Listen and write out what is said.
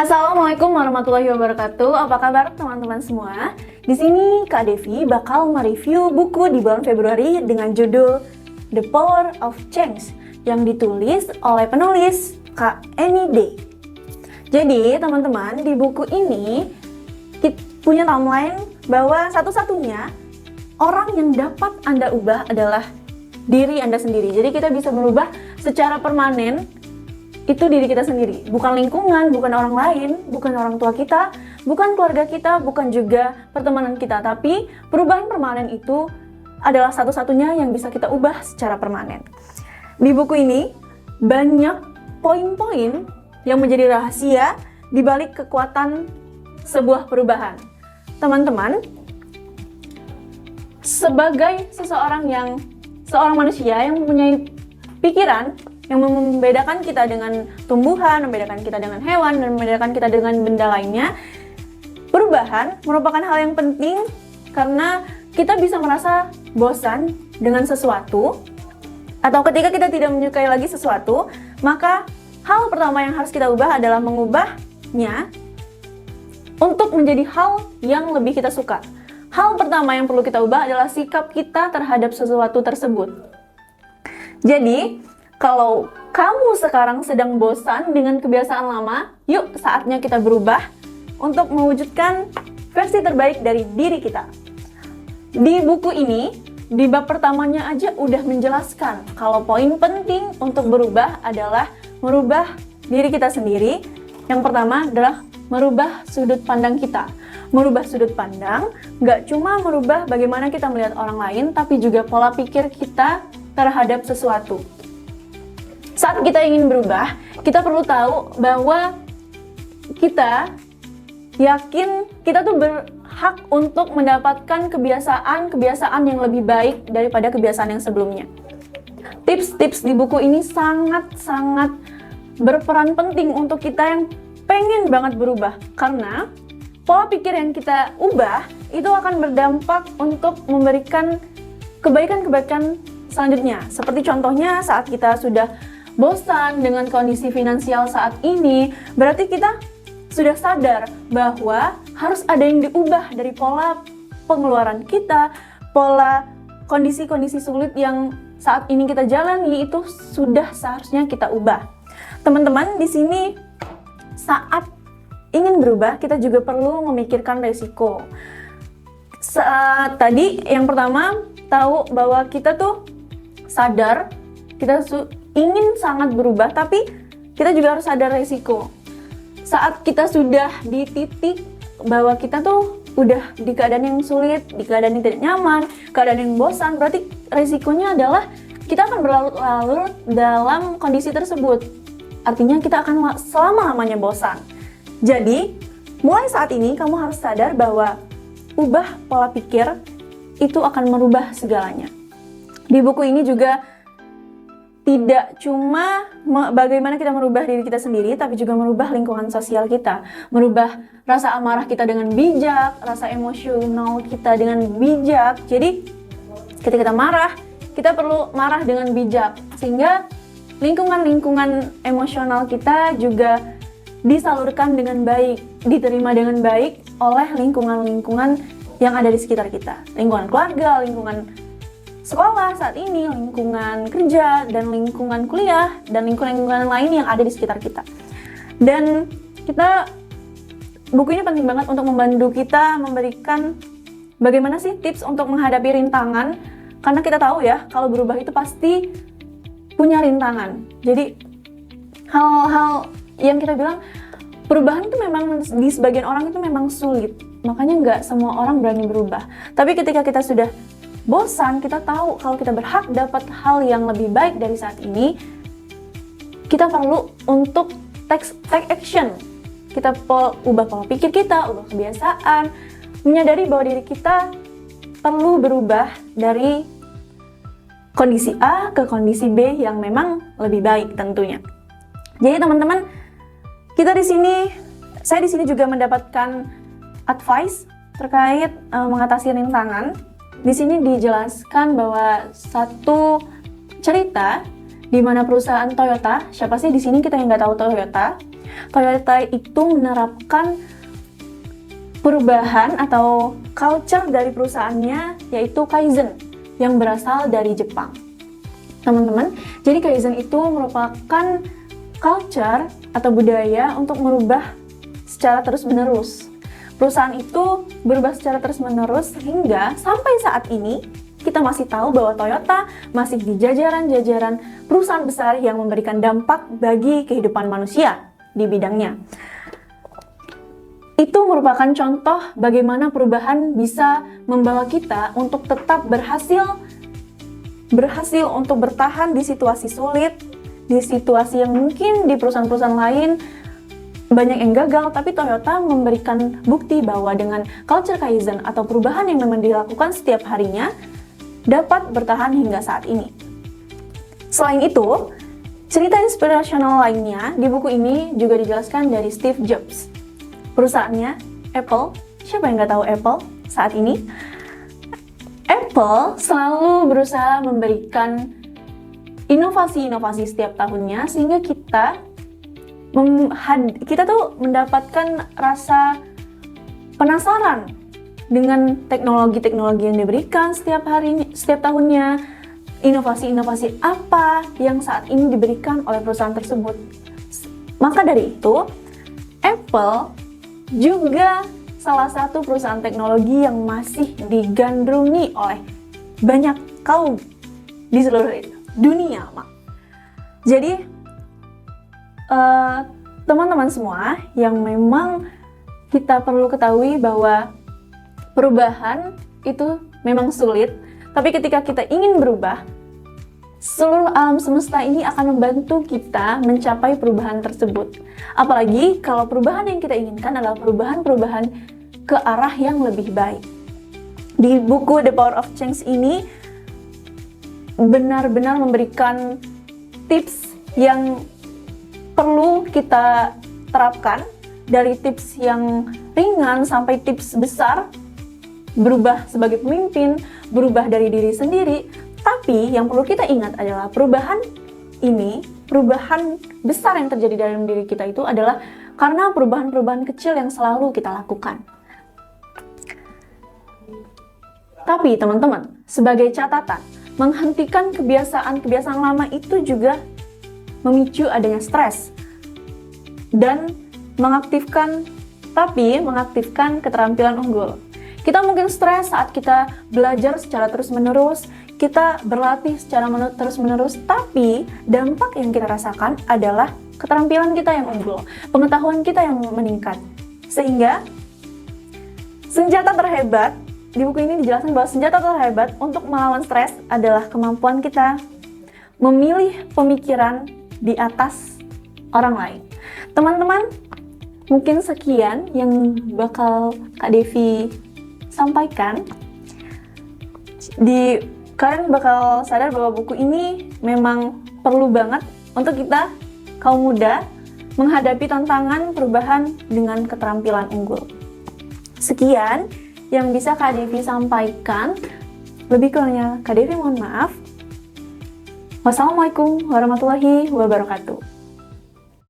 Assalamualaikum warahmatullahi wabarakatuh. Apa kabar teman-teman semua? Di sini Kak Devi bakal mereview buku di bulan Februari dengan judul The Power of Change yang ditulis oleh penulis Kak Annie Day. Jadi teman-teman, di buku ini kita punya timeline bahwa satu-satunya orang yang dapat Anda ubah adalah diri Anda sendiri. Jadi kita bisa berubah secara permanen. Itu diri kita sendiri, bukan lingkungan, bukan orang lain, bukan orang tua kita, bukan keluarga kita, bukan juga pertemanan kita, tapi perubahan permanen itu adalah satu-satunya yang bisa kita ubah secara permanen. Di buku ini banyak poin-poin yang menjadi rahasia di balik kekuatan sebuah perubahan. Teman-teman, sebagai seorang manusia yang mempunyai pikiran yang membedakan kita dengan tumbuhan, membedakan kita dengan hewan, dan membedakan kita dengan benda lainnya, perubahan merupakan hal yang penting karena kita bisa merasa bosan dengan sesuatu, atau ketika kita tidak menyukai lagi sesuatu, maka hal pertama yang harus kita ubah adalah mengubahnya untuk menjadi hal yang lebih kita suka. Hal pertama yang perlu kita ubah adalah sikap kita terhadap sesuatu tersebut. Jadi, kalau kamu sekarang sedang bosan dengan kebiasaan lama, yuk saatnya kita berubah untuk mewujudkan versi terbaik dari diri kita. Di buku ini, di bab pertamanya aja udah menjelaskan kalau poin penting untuk berubah adalah merubah diri kita sendiri. Yang pertama adalah merubah sudut pandang kita. Merubah sudut pandang nggak cuma merubah bagaimana kita melihat orang lain, tapi juga pola pikir kita terhadap sesuatu. Saat kita ingin berubah, kita perlu tahu bahwa kita yakin kita tuh berhak untuk mendapatkan kebiasaan yang lebih baik daripada kebiasaan yang sebelumnya. Tips-tips di buku ini sangat-sangat berperan penting untuk kita yang pengen banget berubah, karena pola pikir yang kita ubah itu akan berdampak untuk memberikan kebaikan-kebaikan selanjutnya. Seperti contohnya saat kita sudah bosan dengan kondisi finansial saat ini, berarti kita sudah sadar bahwa harus ada yang diubah dari pola pengeluaran kita, pola kondisi-kondisi sulit yang saat ini kita jalani itu sudah seharusnya kita ubah. Teman-teman, di sini saat ingin berubah, kita juga perlu memikirkan resiko. Tadi yang pertama, tahu bahwa kita tuh sadar, kita ingin sangat berubah, tapi kita juga harus sadar resiko. Saat kita sudah di titik bahwa kita tuh udah di keadaan yang sulit, di keadaan yang tidak nyaman, keadaan yang bosan, berarti resikonya adalah kita akan berlarut-larut dalam kondisi tersebut. Artinya kita akan selama-lamanya bosan. Jadi, mulai saat ini kamu harus sadar bahwa ubah pola pikir itu akan merubah segalanya. Di buku ini juga tidak cuma bagaimana kita merubah diri kita sendiri, tapi juga merubah lingkungan sosial kita, merubah rasa amarah kita dengan bijak, rasa emosional kita dengan bijak. Jadi ketika kita marah, kita perlu marah dengan bijak, sehingga lingkungan emosional kita juga disalurkan dengan baik, diterima dengan baik oleh lingkungan yang ada di sekitar kita. Lingkungan keluarga, lingkungan sekolah saat ini, lingkungan kerja, dan lingkungan kuliah, dan lingkungan lain yang ada di sekitar kita. Dan buku ini penting banget untuk membantu kita memberikan bagaimana sih tips untuk menghadapi rintangan, karena kita tahu ya, kalau berubah itu pasti punya rintangan. Jadi hal-hal yang kita bilang, perubahan itu memang di sebagian orang itu memang sulit, makanya nggak semua orang berani berubah. Tapi ketika kita sudah bosan, kita tahu kalau kita berhak dapat hal yang lebih baik dari saat ini, kita perlu untuk take action. Kita ubah pola pikir kita, ubah kebiasaan, menyadari bahwa diri kita perlu berubah dari kondisi A ke kondisi B yang memang lebih baik tentunya. Jadi teman-teman, saya di sini juga mendapatkan advice terkait mengatasi rintangan. Di sini dijelaskan bahwa satu cerita di mana perusahaan Toyota, siapa sih di sini kita yang nggak tahu Toyota, Toyota itu menerapkan perubahan atau culture dari perusahaannya, yaitu Kaizen, yang berasal dari Jepang. Teman-teman, jadi Kaizen itu merupakan culture atau budaya untuk merubah secara terus-menerus. Perusahaan itu berubah secara terus-menerus sehingga sampai saat ini kita masih tahu bahwa Toyota masih di jajaran-jajaran perusahaan besar yang memberikan dampak bagi kehidupan manusia di bidangnya. Itu merupakan contoh bagaimana perubahan bisa membawa kita untuk tetap berhasil untuk bertahan di situasi sulit, di situasi yang mungkin di perusahaan-perusahaan lain banyak yang gagal, tapi Toyota memberikan bukti bahwa dengan culture Kaizen atau perubahan yang memang dilakukan setiap harinya dapat bertahan hingga saat ini. Selain itu, cerita inspirasional lainnya di buku ini juga dijelaskan dari Steve Jobs. Perusahaannya Apple, siapa yang nggak tahu Apple saat ini? Apple selalu berusaha memberikan inovasi-inovasi setiap tahunnya sehingga kita tuh mendapatkan rasa penasaran dengan teknologi-teknologi yang diberikan setiap tahunnya, inovasi-inovasi apa yang saat ini diberikan oleh perusahaan tersebut. Maka dari itu, Apple juga salah satu perusahaan teknologi yang masih digandrungi oleh banyak kaum di seluruh dunia, Mak. Jadi, teman-teman semua yang memang kita perlu ketahui bahwa perubahan itu memang sulit, tapi ketika kita ingin berubah, seluruh alam semesta ini akan membantu kita mencapai perubahan tersebut. Apalagi kalau perubahan yang kita inginkan adalah perubahan-perubahan ke arah yang lebih baik. Di buku The Power of Change ini benar-benar memberikan tips yang perlu kita terapkan, dari tips yang ringan sampai tips besar, berubah sebagai pemimpin, berubah dari diri sendiri. Tapi yang perlu kita ingat adalah perubahan besar yang terjadi dalam diri kita itu adalah karena perubahan-perubahan kecil yang selalu kita lakukan. Tapi teman-teman, sebagai catatan, menghentikan kebiasaan-kebiasaan lama itu juga memicu adanya stres dan mengaktifkan keterampilan unggul. Kita mungkin stres saat kita belajar secara terus-menerus, kita berlatih secara terus-menerus, tapi dampak yang kita rasakan adalah keterampilan kita yang unggul, pengetahuan kita yang meningkat. Sehingga senjata terhebat, di buku ini dijelaskan bahwa senjata terhebat untuk melawan stres adalah kemampuan kita memilih pemikiran di atas orang lain. Teman-teman, mungkin sekian yang bakal Kak Devi sampaikan. Kalian bakal sadar bahwa buku ini memang perlu banget untuk kita, kaum muda, menghadapi tantangan perubahan dengan keterampilan unggul. Sekian yang bisa Kak Devi sampaikan. Lebih kurangnya Kak Devi mohon maaf. Wassalamualaikum warahmatullahi wabarakatuh.